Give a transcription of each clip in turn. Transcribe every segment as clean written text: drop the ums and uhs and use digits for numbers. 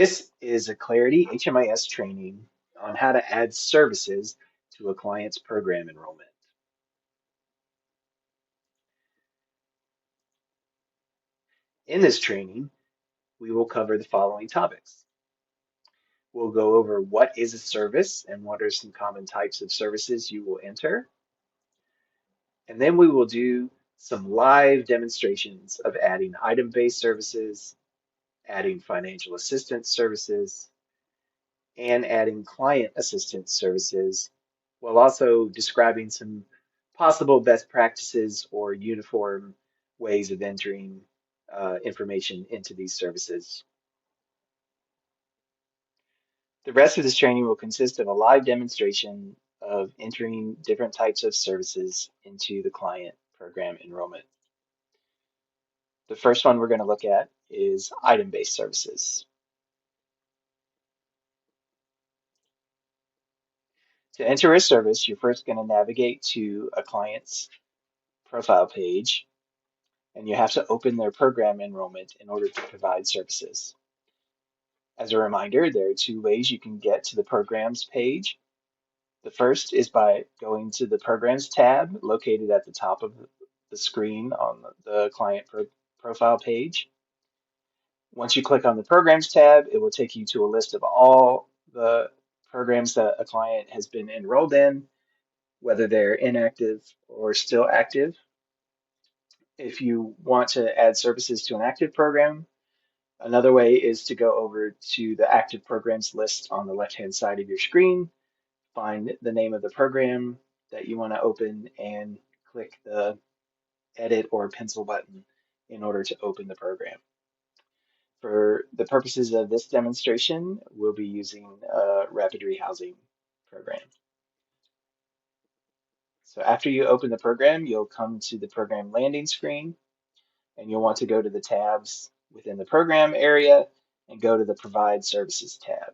This is a Clarity HMIS training on how to add services to a client's program enrollment. In this training, we will cover the following topics. We'll go over what is a service and what are some common types of services you will enter. And then we will do some live demonstrations of adding item-based services, adding financial assistance services, and adding client assistance services, while also describing some possible best practices or uniform ways of entering information into these services. The rest of this training will consist of a live demonstration of entering different types of services into the client program enrollment. The first one we're going to look at is item-based services. To enter a service, you're first going to navigate to a client's profile page, and you have to open their program enrollment in order to provide services. As a reminder, there are two ways you can get to the programs page. The first is by going to the programs tab located at the top of the screen on the client profile page. Once you click on the programs tab, it will take you to a list of all the programs that a client has been enrolled in, whether they're inactive or still active. If you want to add services to an active program, another way is to go over to the active programs list on the left-hand side of your screen, find the name of the program that you want to open, and click the edit or pencil button in order to open the program. For the purposes of this demonstration, we'll be using a rapid rehousing program. So after you open the program, you'll come to the program landing screen, and you'll want to go to the tabs within the program area and go to the Provide Services tab.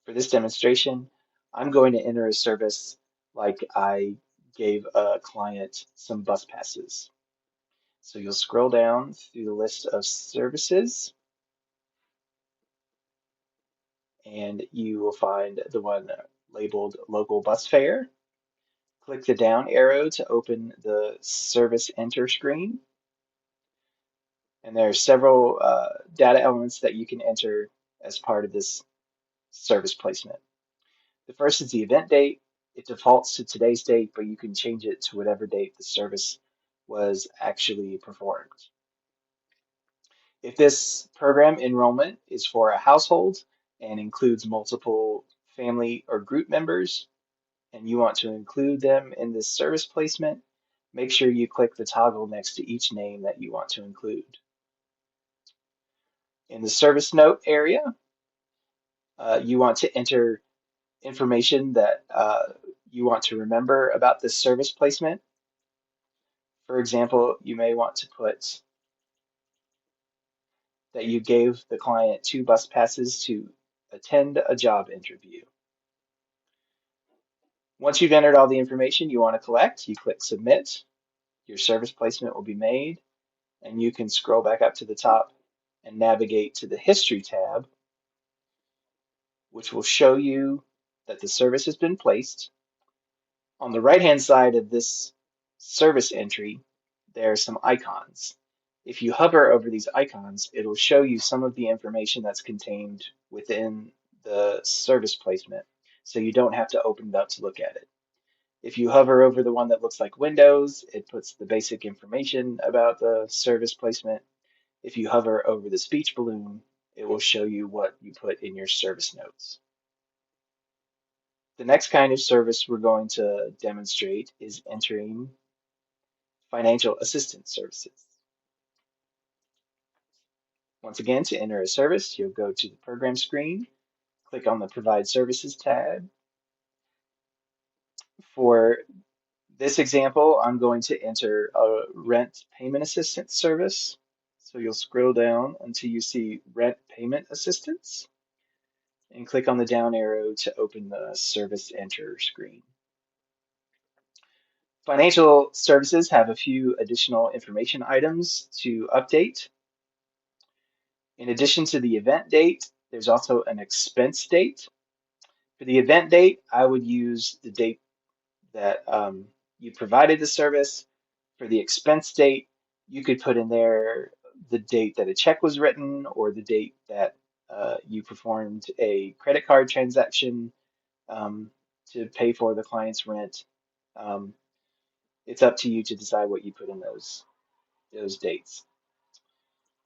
For this demonstration, I'm going to enter a service like I gave a client some bus passes. So you'll scroll down through the list of services, and you will find the one labeled Local Bus Fare. Click the down arrow to open the Service Enter screen. And there are several data elements that you can enter as part of this service placement. The first is the event date. It defaults to today's date, but you can change it to whatever date the service was actually performed. If this program enrollment is for a household and includes multiple family or group members, and you want to include them in this service placement, make sure you click the toggle next to each name that you want to include. In the service note area, you want to enter information that you want to remember about this service placement. For example, you may want to put that you gave the client 2 bus passes to attend a job interview. Once you've entered all the information you want to collect, you click Submit. Your service placement will be made, and you can scroll back up to the top and navigate to the History tab, which will show you that the service has been placed. On the right-hand side of this service entry, there are some icons. If you hover over these icons, it'll show you some of the information that's contained within the service placement, so you don't have to open it up to look at it. If you hover over the one that looks like Windows, it puts the basic information about the service placement. If you hover over the speech balloon, it will show you what you put in your service notes. The next kind of service we're going to demonstrate is entering financial assistance services. Once again, to enter a service, you'll go to the program screen, click on the Provide Services tab. For this example, I'm going to enter a rent payment assistance service. So you'll scroll down until you see Rent Payment Assistance and click on the down arrow to open the Service Enter screen. Financial services have a few additional information items to update. In addition to the event date, there's also an expense date. For the event date, I would use the date that you provided the service. For the expense date, you could put in there the date that a check was written or the date that you performed a credit card transaction um, to pay for the client's rent. Um, it's up to you to decide what you put in those dates.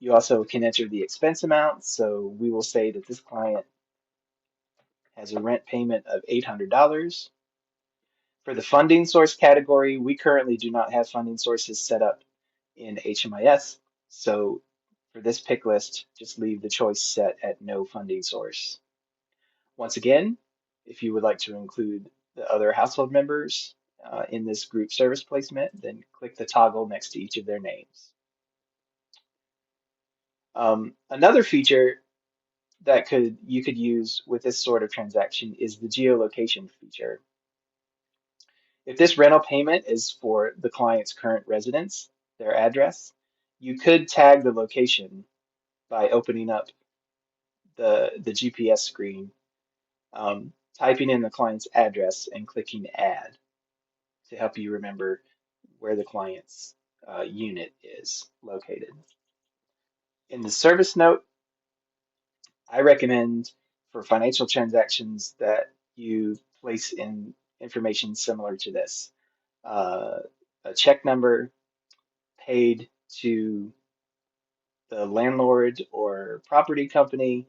You also can enter the expense amount. So we will say that this client has a rent payment of $800. For the funding source category, we currently do not have funding sources set up in HMIS. So for this pick list, just leave the choice set at no funding source. Once again, if you would like to include the other household members in this group service placement, then click the toggle next to each of their names. Another feature that you could use with this sort of transaction is the geolocation feature. If this rental payment is for the client's current residence, their address, you could tag the location by opening up the GPS screen, typing in the client's address and clicking add to help you remember where the client's unit is located. In the service note, I recommend for financial transactions that you place in information similar to this. Uh, a check number paid to the landlord or property company,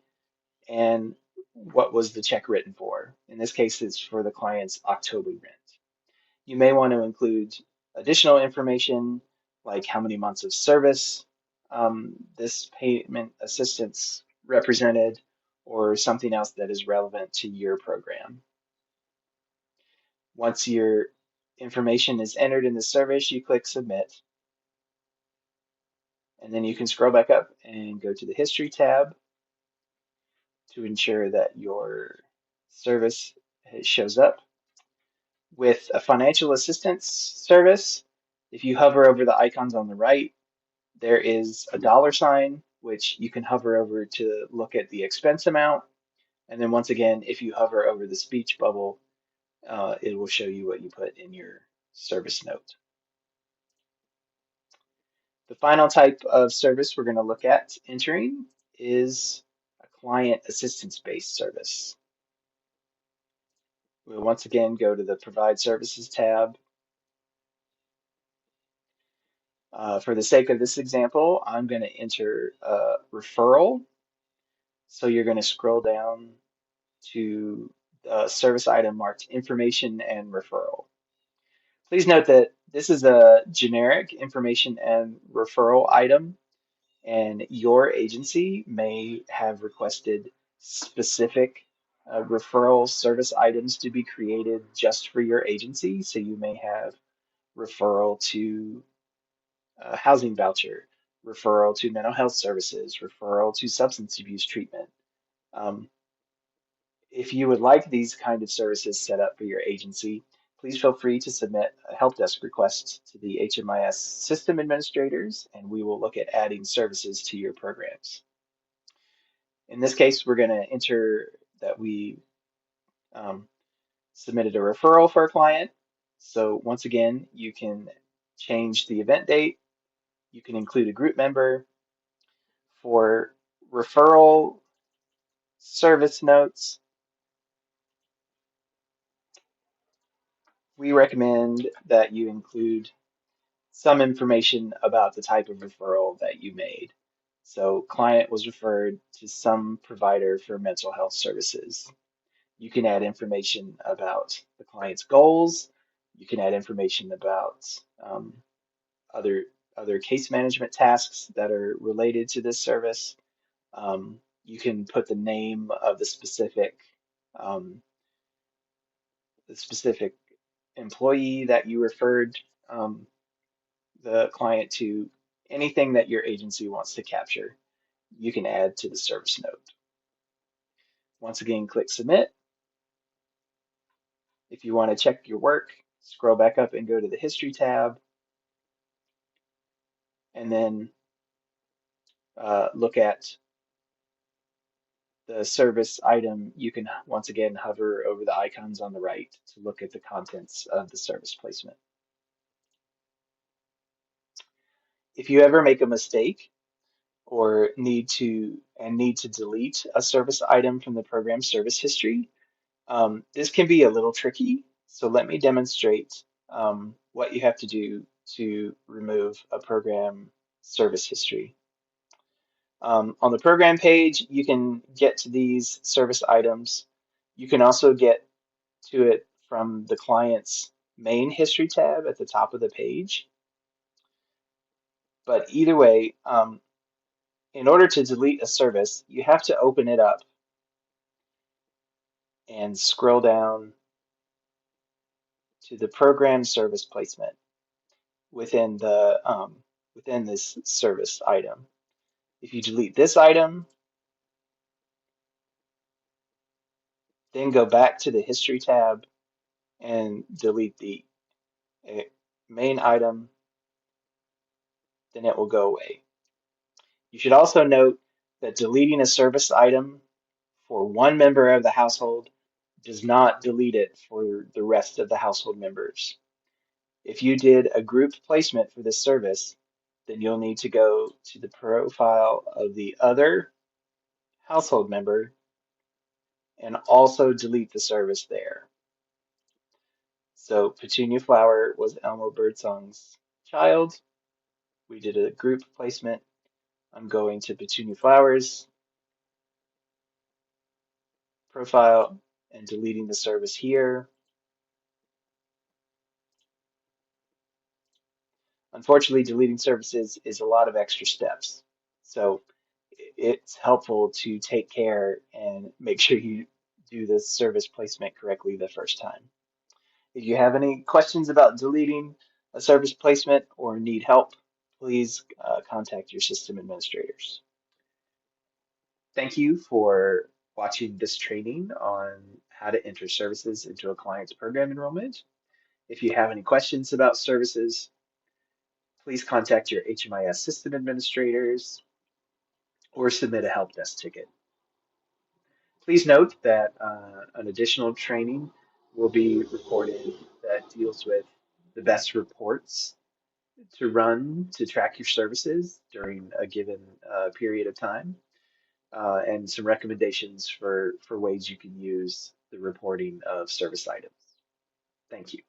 and what was the check written for. In this case, it's for the client's October rent. You may want to include additional information like how many months of service this payment assistance represented, or something else that is relevant to your program. Once your information is entered in the service, you click submit, and then you can scroll back up and go to the history tab to ensure that your service shows up. With a financial assistance service, if you hover over the icons on the right, there is a dollar sign, which you can hover over to look at the expense amount. And then once again, if you hover over the speech bubble, it will show you what you put in your service note. The final type of service we're going to look at entering is a client assistance-based service. We'll once again go to the Provide Services tab. For the sake of this example, I'm going to enter referral. So you're going to scroll down to the service item marked information and referral. Please note that this is a generic information and referral item, and your agency may have requested specific referral service items to be created just for your agency. So you may have referral to housing voucher, referral to mental health services, referral to substance abuse treatment. Um, if you would like these kind of services set up for your agency, please feel free to submit a help desk request to the HMIS system administrators, and we will look at adding services to your programs. In this case, we're going to enter that we um, submitted a referral for a client. So once again, you can change the event date. You can include a group member. For referral service notes, we recommend that you include some information about the type of referral that you made. So, client was referred to some provider for mental health services. You can add information about the client's goals. You can add information about other other case management tasks that are related to this service. You can put the name of um, the specific employee that you referred the client to. Anything that your agency wants to capture, you can add to the service note. Once again, click submit. If you want to check your work, scroll back up and go to the history tab, and then look at the service item, you can once again hover over the icons on the right to look at the contents of the service placement. If you ever make a mistake or need to delete a service item from the program service history, this can be a little tricky. So let me demonstrate what you have to do to remove a program service history. On the program page, you can get to these service items. You can also get to it from the client's main history tab at the top of the page. But either way, in order to delete a service, you have to open it up and scroll down to the program service placement within the within this service item. If you delete this item, then go back to the history tab and delete the main item, then it will go away. You should also note that deleting a service item for one member of the household does not delete it for the rest of the household members. If you did a group placement for this service, then you'll need to go to the profile of the other household member and also delete the service there. So Petunia Flower was Elmo Birdsong's child. We did a group placement. I'm going to Petunia Flowers profile and deleting the service here. Unfortunately, deleting services is a lot of extra steps. So it's helpful to take care and make sure you do the service placement correctly the first time. If you have any questions about deleting a service placement or need help, please contact your system administrators. Thank you for watching this training on how to enter services into a client's program enrollment. If you have any questions about services, please contact your HMIS system administrators or submit a help desk ticket. Please note that an additional training will be recorded that deals with the best reports to run to track your services during a given period of time, and some recommendations for ways you can use the reporting of service items. Thank you.